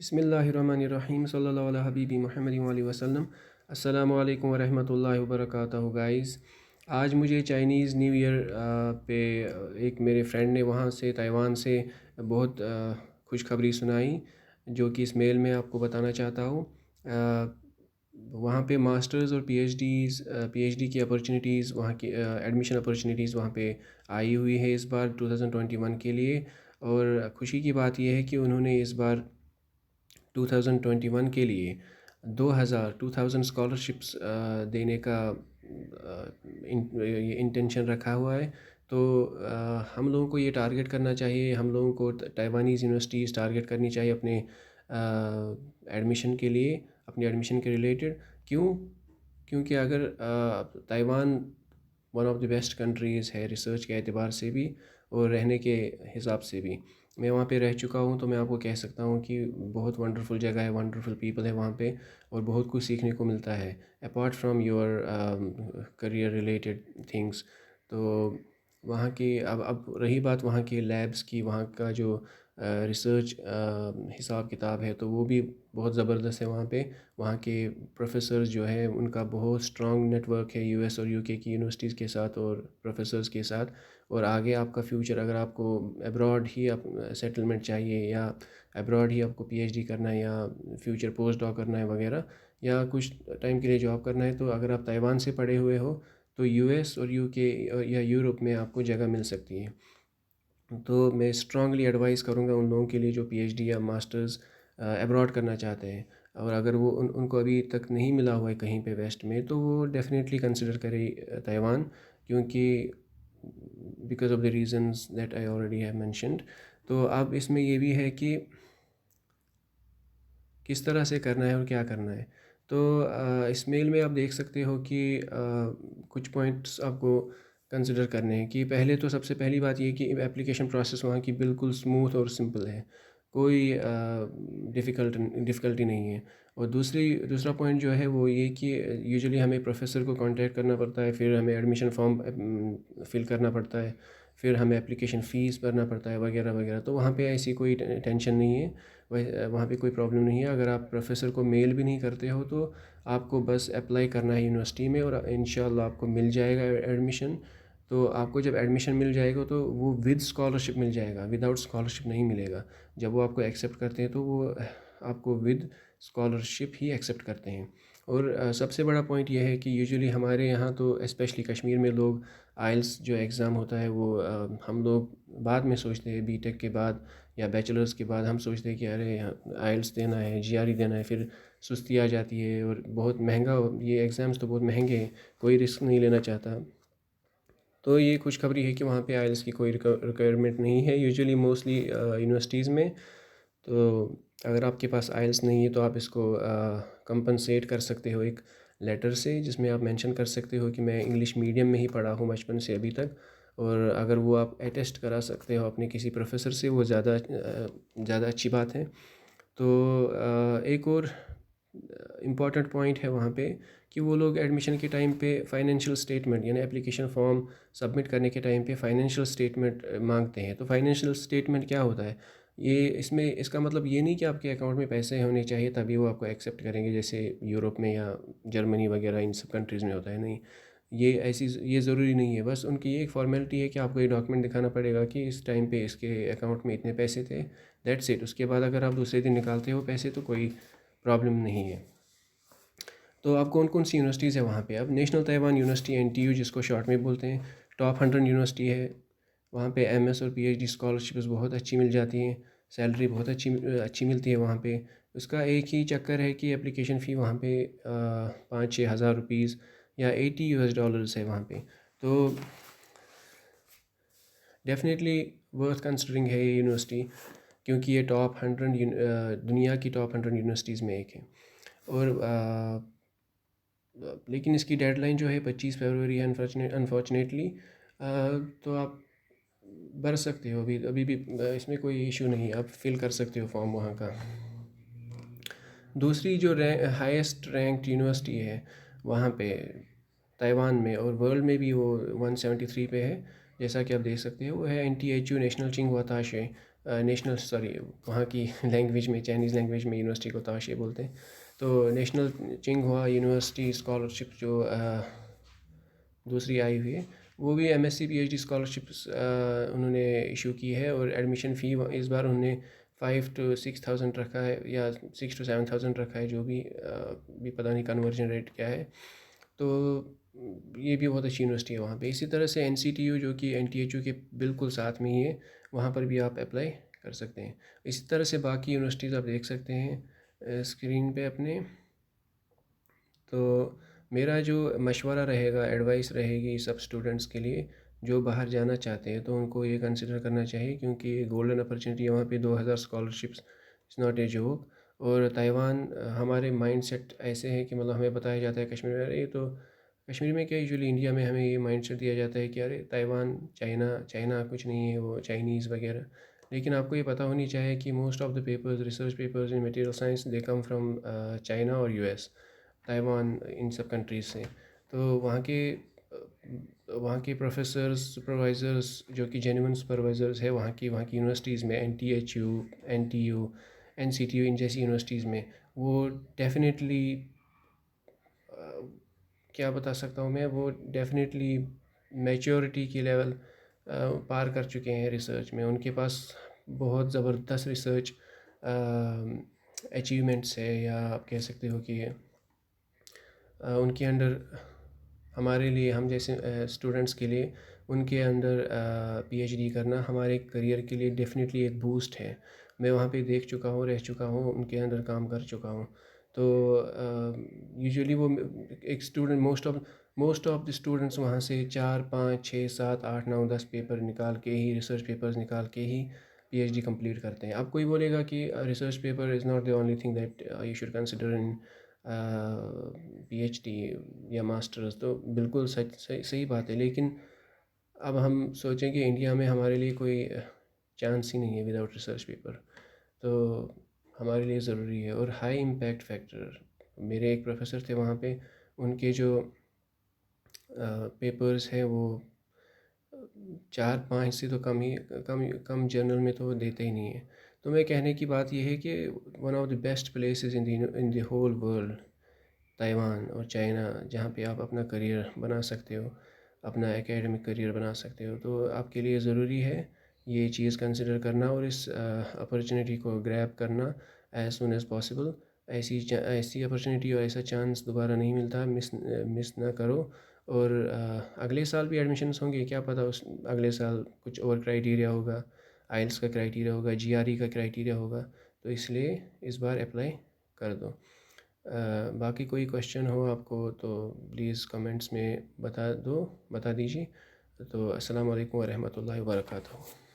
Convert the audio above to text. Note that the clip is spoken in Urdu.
بسم اللہ الرحمن الرحیم صلی اللہ علیہ حبیبی محمد علیہ وسلم۔ السلام علیکم ورحمۃ اللہ وبرکاتہ گائز۔ آج مجھے چائنیز نیو ایئر پہ ایک میرے فرینڈ نے وہاں سے تائیوان سے بہت خوشخبری سنائی، جو کہ اس میل میں آپ کو بتانا چاہتا ہوں۔ وہاں پہ ماسٹرز اور پی ایچ ڈی کی اپرچونیٹیز، وہاں کی ایڈمیشن اپرچونیٹیز وہاں پہ آئی ہوئی ہے اس بار 2021 کے لیے۔ اور خوشی کی بات یہ ہے کہ انہوں نے اس بار 2021 کے لیے 2000 اسکالرشپس دینے کا انٹینشن رکھا ہوا ہے۔ تو ہم لوگوں کو یہ ٹارگٹ کرنا چاہیے، ہم لوگوں کو تائیوانیز یونیورسٹیز ٹارگٹ کرنی چاہیے اپنے ایڈمیشن کے لیے، اپنے ایڈمیشن کے ریلیٹڈ۔ کیونکہ اگر Taiwan one of the best countries ہے ریسرچ کے اعتبار سے بھی اور رہنے کے حساب سے بھی۔ میں وہاں پہ رہ چکا ہوں تو میں آپ کو کہہ سکتا ہوں کہ بہت ونڈرفل جگہ ہے، ونڈرفل پیپل ہے وہاں پہ، اور بہت کچھ سیکھنے کو ملتا ہے apart from your career related things. تو وہاں کی اب رہی بات وہاں کے لیبس کی، وہاں کا جو ریسرچ حساب کتاب ہے تو وہ بھی بہت زبردست ہے وہاں پہ۔ وہاں کے پروفیسرز جو ہے ان کا بہت اسٹرانگ نیٹ ورک ہے US اور UK کی یونیورسٹیز کے ساتھ اور پروفیسرز کے ساتھ۔ اور آگے آپ کا فیوچر، اگر آپ کو ابراڈ ہی سیٹلمنٹ چاہیے، یا ابراڈ ہی آپ کو PhD کرنا ہے، یا فیوچر پوسٹ ڈاک کرنا ہے وغیرہ، یا کچھ ٹائم کے لیے جاب کرنا ہے، تو اگر آپ تائیوان سے پڑھے ہوئے ہو تو US اور UK یا یورپ میں آپ کو جگہ مل سکتی ہے۔ تو میں اسٹرانگلی ایڈوائز کروں گا ان لوگوں کے لیے جو PhD یا ماسٹرز ابراڈ کرنا چاہتے ہیں، اور اگر وہ ان کو ابھی تک نہیں ملا ہوا ہے کہیں پہ ویسٹ میں، تو وہ ڈیفینیٹلی کنسیڈر کرے تائیوان، کیونکہ because of the reasons that I already have mentioned. تو اب اس میں یہ بھی ہے کہ کس طرح سے کرنا ہے اور کیا کرنا ہے۔ تو اس میل میں آپ دیکھ سکتے ہو کہ کچھ پوائنٹس آپ کو کنسیڈر کرنے ہیں۔ کہ پہلے تو سب سے پہلی بات یہ کہ اپلیکیشن پروسیس وہاں کی بالکل اسموتھ اور سمپل ہے، کوئی ڈفیکلٹی نہیں ہے۔ اور دوسرا پوائنٹ جو ہے وہ یہ کہ یوزلی ہمیں پروفیسر کو کانٹیکٹ کرنا پڑتا ہے، پھر ہمیں ایڈمیشن فارم فل کرنا پڑتا ہے، پھر ہمیں اپلیکیشن فیس بھرنا پڑتا ہے وغیرہ وغیرہ۔ تو وہاں پہ ایسی کوئی ٹینشن نہیں ہے، وہاں پہ کوئی پرابلم نہیں ہے۔ اگر آپ پروفیسر کو میل بھی نہیں کرتے ہو تو آپ کو بس اپلائی کرنا ہے یونیورسٹی میں، اور انشاءاللہ آپ کو مل جائے گا ایڈمیشن۔ تو آپ کو جب ایڈمیشن مل جائے گا تو وہ ود اسکالرشپ مل جائے گا، ود آؤٹ اسکالرشپ نہیں ملے گا۔ جب وہ آپ کو ایکسیپٹ کرتے ہیں تو وہ آپ کو ود اسکالرشپ ہی ایکسیپٹ کرتے ہیں۔ اور سب سے بڑا پوائنٹ یہ ہے کہ یوزلی ہمارے یہاں تو اسپیشلی کشمیر میں لوگ آئلس جو ایگزام ہوتا ہے وہ ہم لوگ بعد میں سوچتے ہیں، BTech کے بعد یا بیچلرز کے بعد ہم سوچتے ہیں کہ ارے آئلس دینا ہے، GRE دینا ہے، پھر سستی آ جاتی ہے اور بہت مہنگا، یہ ایگزامس تو بہت مہنگے ہیں، کوئی رسک نہیں لینا چاہتا۔ تو یہ خوشخبری ہے کہ وہاں پہ آئلس کی کوئی ریکوائرمنٹ نہیں ہے یوزلی موسٹلی یونیورسٹیز میں۔ تو اگر آپ کے پاس آئلس نہیں ہے تو آپ اس کو کمپنسیٹ کر سکتے ہو ایک لیٹر سے، جس میں آپ مینشن کر سکتے ہو کہ میں انگلش میڈیم میں ہی پڑھا ہوں بچپن سے ابھی تک۔ اور اگر وہ آپ اٹیسٹ کرا سکتے ہو اپنے کسی پروفیسر سے، وہ زیادہ اچھی بات ہے۔ تو ایک اور امپورٹنٹ پوائنٹ ہے وہاں پہ کہ وہ لوگ ایڈمیشن کے ٹائم پہ فائنینشیل اسٹیٹمنٹ، یعنی اپلیکیشن فارم سبمٹ کرنے کے ٹائم پہ فائنینشیل اسٹیٹمنٹ مانگتے ہیں۔ تو فائنینشیل اسٹیٹمنٹ کیا ہوتا ہے؟ اس کا مطلب یہ نہیں کہ آپ کے اکاؤنٹ میں پیسے ہونے چاہیے تبھی وہ آپ کو ایکسیپٹ کریں گے، جیسے یورپ میں یا جرمنی وغیرہ ان سب کنٹریز میں ہوتا ہے۔ نہیں، یہ ضروری نہیں ہے۔ بس ان کی یہ ایک فارمیلٹی ہے کہ آپ کو یہ ڈاکیومنٹ دکھانا پڑے گا کہ اس ٹائم پہ اس کے اکاؤنٹ میں اتنے پیسے تھے، دیٹس اٹ۔ اس کے بعد اگر آپ دوسرے دن نکالتے ہو پیسے تو کوئی پرابلم نہیں ہے۔ تو اب کون کون سی یونیورسٹیز ہے وہاں پہ؟ اب نیشنل تائیوان یونیورسٹی NTU، جس کو شارٹ میں بولتے ہیں، ٹاپ 100 یونیورسٹی ہے۔ وہاں پہ MS اور PhD اسکالرشپس بہت اچھی مل جاتی ہیں، سیلری بہت اچھی ملتی ہے وہاں پہ۔ اس کا ایک ہی چکر ہے کہ اپلیکیشن فی وہاں پہ 5-6 ہزار روپیز یا $80 ہے وہاں پہ۔ تو ڈیفینیٹلی ورتھ کنسیڈرنگ ہے یہ یونیورسٹی، کیونکہ یہ ٹاپ 100 دنیا کی ٹاپ 100 یونیورسٹیز میں ایک ہے۔ اور لیکن اس کی ڈیڈ لائن جو ہے 25 فروری ہے انفارچونیٹلی۔ تو آپ بھر سکتے ہو، ابھی بھی اس میں کوئی ایشو نہیں ہے، آپ فل کر سکتے ہو فارم وہاں کا۔ دوسری جو ہائیسٹ رینکڈ یونیورسٹی ہے وہاں پہ تائیوان میں اور ورلڈ میں بھی، وہ 173 پہ ہے، جیسا کہ آپ دیکھ سکتے ہو، وہ ہے NTHU نیشنل چنگ ہوا تاشے نیشنل وہاں کی لینگویج میں، چائنیز لینگویج میں یونیورسٹی کو تاشے بولتے ہیں. تو نیشنل چنگ ہوا یونیورسٹی اسکالرشپ جو دوسری آئی ہوئی ہے، وہ بھی M S C P H D scholarships انہوں نے ایشو کی ہے. اور ایڈمیشن فی اس بار انہوں نے 5 to 6,000 رکھا ہے، یا 6 to 7,000 رکھا ہے، جو بھی پتہ نہیں کنورژن ریٹ کیا ہے. تو یہ بھی بہت اچھی یونیورسٹی ہے وہاں پہ. اسی طرح سے این سی ٹی یو جو کہ این ٹی ایچ یو کے بالکل ساتھ میں ہی ہے، وہاں پر بھی آپ اپلائی کر سکتے ہیں. اسی طرح سے باقی یونیورسٹیز آپ دیکھ سکتے ہیں اسکرین پہ اپنے. تو میرا جو مشورہ رہے گا، ایڈوائس رہے گی سب اسٹوڈنٹس کے لیے جو باہر جانا چاہتے ہیں، تو ان کو یہ کنسیڈر کرنا چاہیے، کیونکہ یہ گولڈن اپرچونیٹی ہے. وہاں پہ 2,000 scholarships, it's not a joke. اور تائیوان، ہمارے مائنڈ سیٹ ایسے ہیں کہ مطلب ہمیں بتایا جاتا ہے کشمیر میں، یہ تو کشمیر میں کیا یوزلی انڈیا میں ہمیں یہ مائنڈ سیٹ دیا جاتا ہے کہ ارے تائیوان چائنا کچھ نہیں ہے، وہ چائنیز وغیرہ. لیکن آپ کو یہ پتہ ہونی چاہیے کہ most of the papers, research papers in material science, they come from China اور یو ایس، تائیوان، ان سب کنٹریز سے. تو وہاں کے پروفیسرز، سپروائزرز جو کہ جینون سپروائزرز ہے وہاں کی یونیورسٹیز میں، N T H U, N T U, N C T U, ان جیسی یونیورسٹیز میں، وہ ڈیفینیٹلی کیا بتا سکتا ہوں میں، وہ ڈیفینیٹلی میچورٹی کی لیول پار کر چکے ہیں ریسرچ میں. ان کے پاس بہت زبردست ریسرچ اچیومنٹس ہے، یا آپ کہہ سکتے ہو کہ ان کے انڈر ہمارے لیے، ہم جیسے اسٹوڈنٹس کے لیے ان کے اندر پی ایچ ڈی کرنا ہمارے کریئر کے لیے ڈیفینیٹلی ایک بوسٹ ہے. میں وہاں پہ دیکھ چکا ہوں، رہ چکا ہوں، ان کے اندر کام کر چکا ہوں. تو یوزلی وہ ایک student, most of the students وہاں سے 4 5 6 7 8 9 10 پیپر نکال کے ہی، ریسرچ پیپرز نکال کے ہی پی ایچ ڈی کمپلیٹ کرتے ہیں. اب کوئی بولے گا کہ research paper is not the only thing that you should consider in P H D یا ماسٹرز. تو بالکل صحیح بات ہے. لیکن اب ہم سوچیں کہ انڈیا میں ہمارے لیے کوئی چانس ہی نہیں ہے وداؤٹ ریسرچ پیپر. تو ہمارے لیے ضروری ہے. اور ہائی امپیکٹ فیکٹر، میرے ایک پروفیسر تھے وہاں پہ، ان کے جو پیپرز ہیں وہ 4 5 سے تو کم جرنل میں تو وہ دیتے ہی نہیں ہیں. تو میں کہنے کی بات یہ ہے کہ one of the best places in the whole world, Taiwan اور چائنا، جہاں پہ آپ اپنا کریئر بنا سکتے ہو، اپنا ایکیڈمک کریئر بنا سکتے ہو. تو آپ کے لیے ضروری ہے یہ چیز کنسیڈر کرنا، اور اس اپرچونیٹی کو گریب کرنا ایز سون ایز پاسبل. ایسی اپرچونیٹی اور ایسا چانس دوبارہ نہیں ملتا، مس نہ کرو. اور اگلے سال بھی ایڈمیشنس ہوں گے، کیا پتہ اگلے سال کچھ اور کرائیٹیریا ہوگا، آئلس کا کرائیٹیریا ہوگا، جی آر ای کا کرائیٹیریا ہوگا. تو اس لیے اس بار اپلائی کر دو. باقی کوئی کویشچن ہو آپ کو تو پلیز کمنٹس میں بتا دیجیے. تو السلام علیکم ورحمۃ اللہ وبرکاتہ.